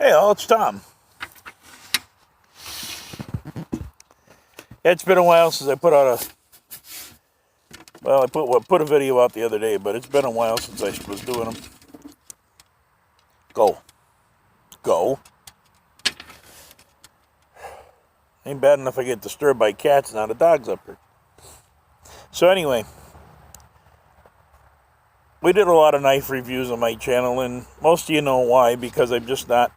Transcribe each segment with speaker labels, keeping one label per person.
Speaker 1: Hey, all, it's Tom. It's been a while since I put out I put a video out the other day, but it's been a while since I was doing them. Go. Ain't bad enough I get disturbed by cats, now the dog's up here. So anyway, we did a lot of knife reviews on my channel, and most of you know why, because I've just not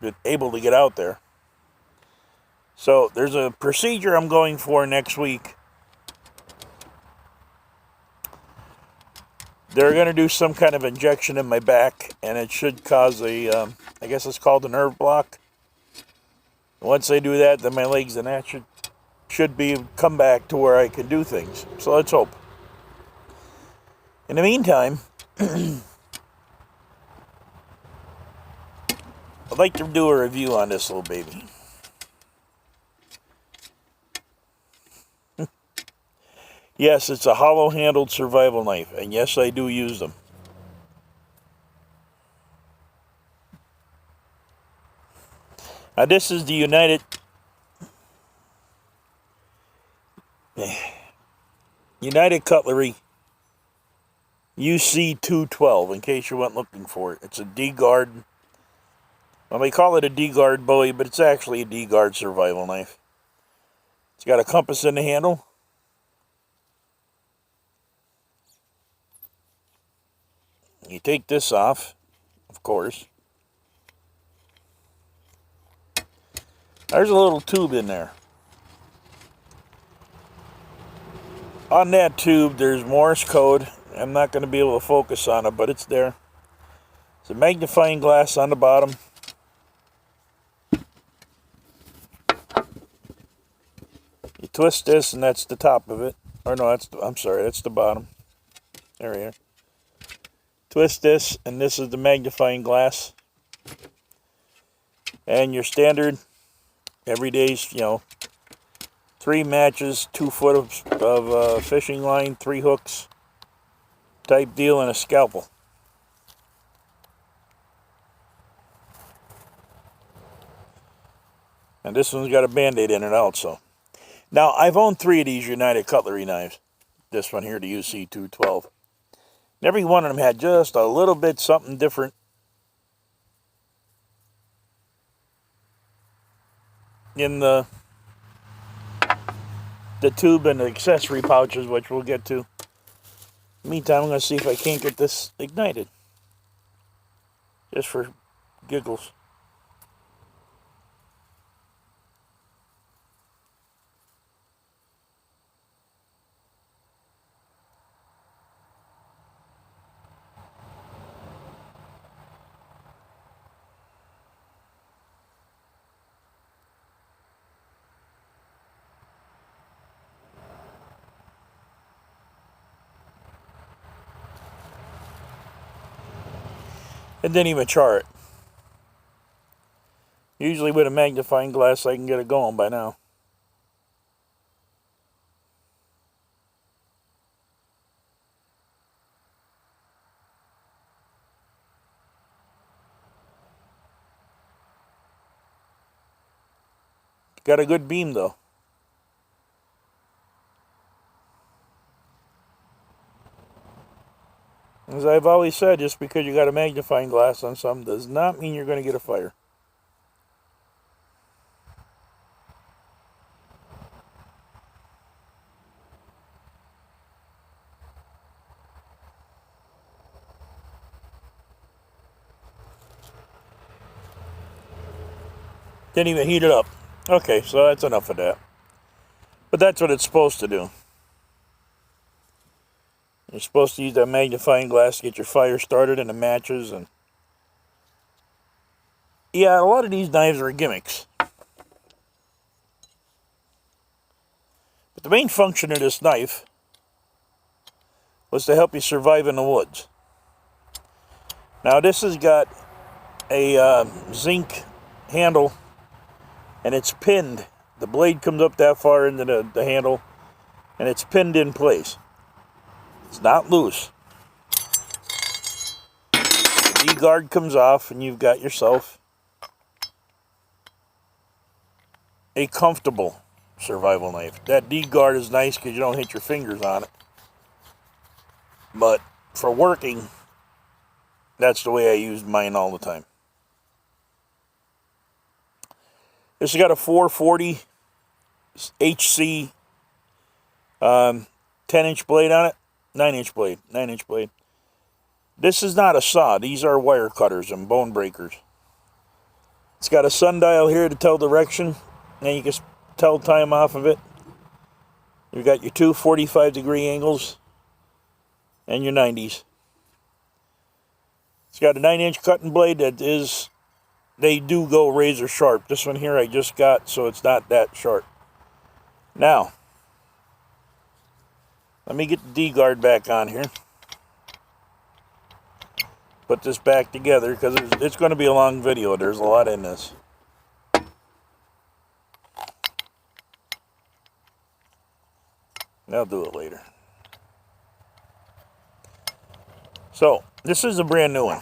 Speaker 1: been able to get out there. So there's a procedure I'm going for next week. They're going to do some kind of injection in my back, and it should cause I guess it's called a nerve block. Once they do that, then my legs and that should come back to where I can do things. So let's hope. In the meantime, I'd like to do a review on this little baby. Yes, it's a hollow-handled survival knife, and yes, I do use them. Now, this is the United Cutlery UC212, in case you went looking for it. It's a D-guard. Well, they call it a D-guard Bowie, but it's actually a D-guard survival knife. It's got a compass in the handle. You take this off, of course. There's a little tube in there. On that tube, there's Morse code. I'm not going to be able to focus on it, but it's there. It's a magnifying glass on the bottom. You twist this, and that's the top of it. Or no, that's the bottom. There we are. Twist this, and this is the magnifying glass. And your standard, everyday's, 3 matches, 2 foot of fishing line, 3 hooks type deal, and a scalpel. And this one's got a Band-Aid in it also. Now, I've owned 3 of these United Cutlery knives. This one here, the UC212. And every one of them had just a little bit something different in the tube and the accessory pouches, which we'll get to. Meantime, I'm going to see if I can't get this ignited. Just for giggles. It didn't even char it. Usually with a magnifying glass I can get it going by now. Got a good beam though. As I've always said, just because you got a magnifying glass on something does not mean you're going to get a fire. Didn't even heat it up. Okay, so that's enough of that. But that's what it's supposed to do. You're supposed to use that magnifying glass to get your fire started and the matches. And yeah, a lot of these knives are gimmicks. But the main function of this knife was to help you survive in the woods. Now this has got a zinc handle, and it's pinned. The blade comes up that far into the handle, and it's pinned in place. It's not loose. The D-guard comes off, and you've got yourself a comfortable survival knife. That D-guard is nice because you don't hit your fingers on it. But for working, that's the way I used mine all the time. This has got a 440 HC 10-inch blade on it. 9-inch blade. 9-inch blade. This is not a saw. These are wire cutters and bone breakers. It's got a sundial here to tell direction. And you can tell time off of it. You've got your two 45-degree angles and your 90s. It's got a 9-inch cutting blade that is, they do go razor sharp. This one here I just got, so it's not that sharp. Now, let me get the D-guard back on here. Put this back together because it's going to be a long video. There's a lot in this. I'll do it later. So, this is a brand new one.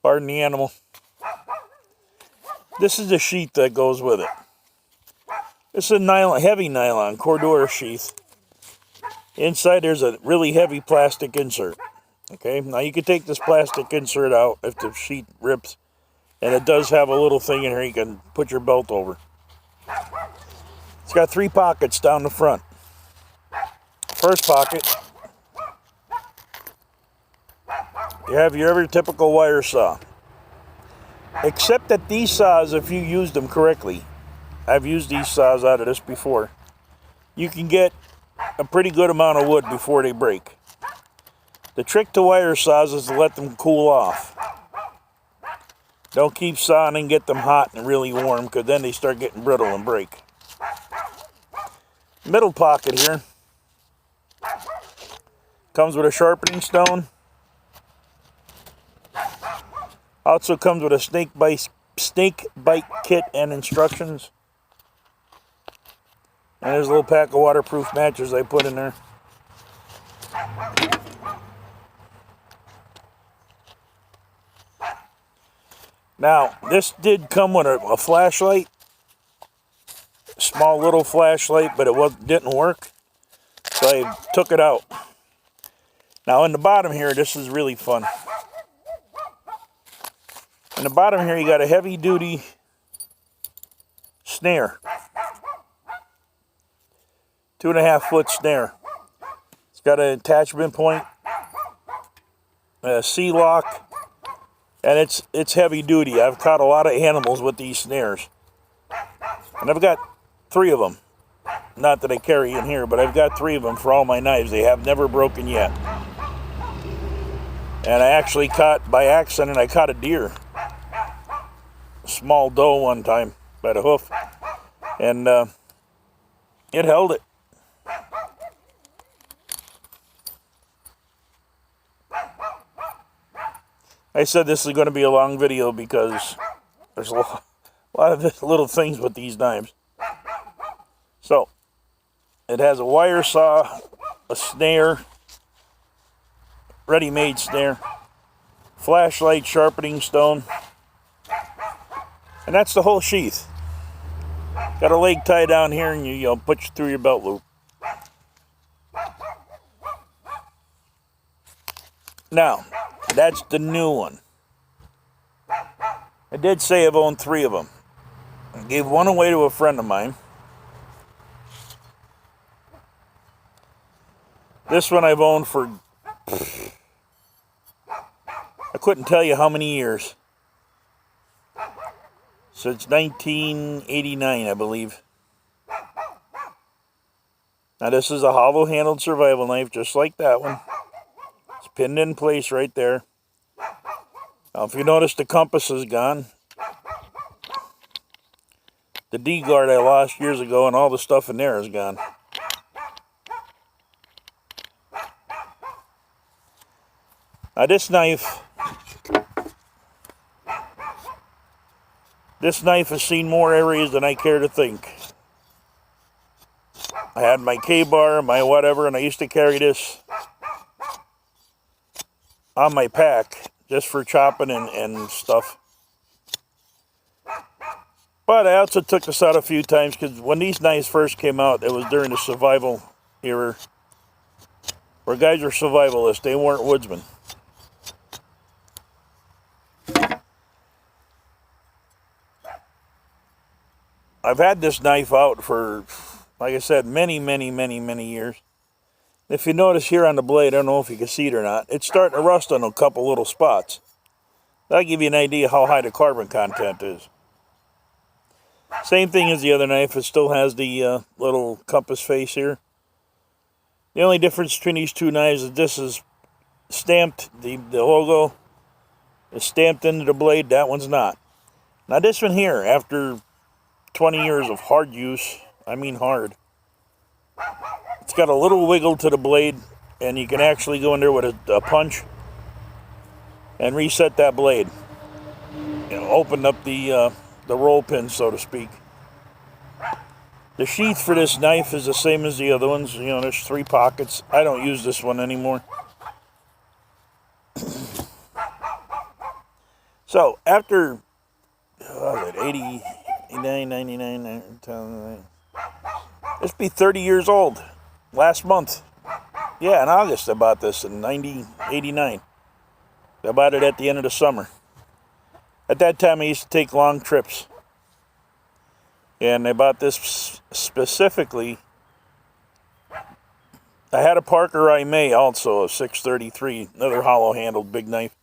Speaker 1: Pardon the animal. This is the sheath that goes with it. This is a nylon, heavy nylon Cordura sheath. Inside there's a really heavy plastic insert. Okay, now you can take this plastic insert out if the sheet rips. And it does have a little thing in here you can put your belt over. It's got 3 pockets down the front. First pocket, you have your typical wire saw. Except that these saws, if you use them correctly, I've used these saws out of this before, you can get a pretty good amount of wood before they break. The trick to wire saws is to let them cool off. Don't keep sawing and get them hot and really warm, because then they start getting brittle and break. Middle pocket here comes with a sharpening stone. Also comes with a snake bite kit and instructions. And there's a little pack of waterproof matches I put in there. Now, this did come with a flashlight. Small little flashlight, but it didn't work. So I took it out. Now in the bottom here, this is really fun. In the bottom here, you got a heavy duty snare. 2.5 foot snare. It's got an attachment point, a C-lock, and it's heavy duty. I've caught a lot of animals with these snares. And I've got 3 of them. Not that I carry in here, but I've got 3 of them for all my knives. They have never broken yet. And I actually caught, by accident, I caught a deer. A small doe one time by the hoof. And it held it. I said this is going to be a long video because there's a lot of little things with these knives. So, it has a wire saw, a snare, ready-made snare, flashlight, sharpening stone, and that's the whole sheath. Got a leg tie down here, and you put through your belt loop. Now, that's the new one. I did say I've owned 3 of them. I gave one away to a friend of mine. This one I've owned for, I couldn't tell you how many years. Since 1989, I believe. Now this is a hollow-handled survival knife, just like that one. It's pinned in place right there. Now if you notice, the compass is gone. The D-guard I lost years ago, and all the stuff in there is gone. Now this knife has seen more areas than I care to think. I had my K-bar, my whatever, and I used to carry this on my pack just for chopping and stuff. But I also took this out a few times because when these knives first came out, it was during the survival era, where guys were survivalists, they weren't woodsmen. I've had this knife out for, like I said, many years. If you notice here on the blade, I don't know if you can see it or not, it's starting to rust on a couple little spots. That'll give you an idea how high the carbon content is. Same thing as the other knife, it still has the little compass face here. The only difference between these two knives is this is stamped, the logo is stamped into the blade, that one's not. Now this one here, after 20 years of hard use, I mean hard, it's got a little wiggle to the blade, and you can actually go in there with a punch and reset that blade. You know, open up the roll pin, so to speak. The sheath for this knife is the same as the other ones. You know, there's 3 pockets. I don't use this one anymore. So, after 80, 89, 99, 99, this be 30 years old. Last month. Yeah, in August I bought this in 89. I bought it at the end of the summer. At that time I used to take long trips. And I bought this specifically. I had a Parker I May also, a 633, another hollow-handled big knife.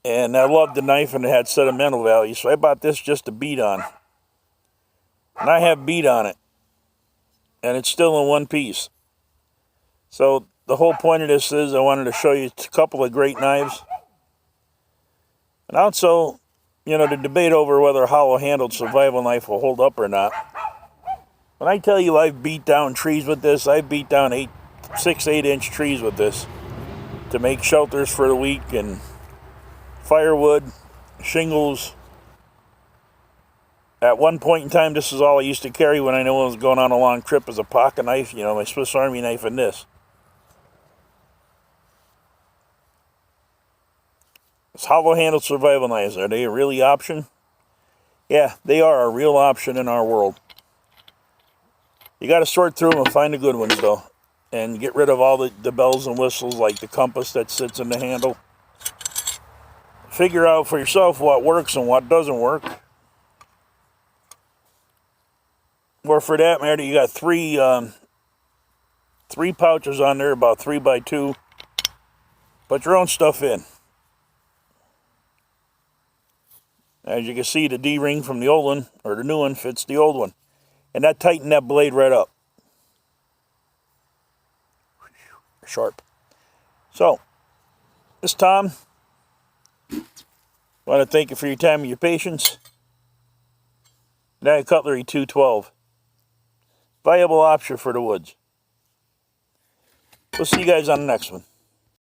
Speaker 1: And I loved the knife and it had sentimental value, so I bought this just to beat on. And I have beat on it. And it's still in one piece. So the whole point of this is I wanted to show you a couple of great knives. And also, you know, the debate over whether a hollow-handled survival knife will hold up or not. When I tell you I've beat down trees with this, I've beat down 6-8-inch trees with this to make shelters for the week and firewood, shingles. At one point in time, this is all I used to carry when I knew I was going on a long trip, as a pocket knife, you know, my Swiss Army knife and this. It's hollow-handled survival knives. Are they a really option? Yeah, they are a real option in our world. You got to sort through them and find the good ones, though. And get rid of all the bells and whistles, like the compass that sits in the handle. Figure out for yourself what works and what doesn't work. Or for that matter, you got three pouches on there, about 3x2. Put your own stuff in. As you can see, the D-ring from the old one, or the new one, fits the old one. And that tightened that blade right up. Sharp. So, this is Tom. I want to thank you for your time and your patience. Now, Cutlery 212. Viable option for the woods. We'll see you guys on the next one.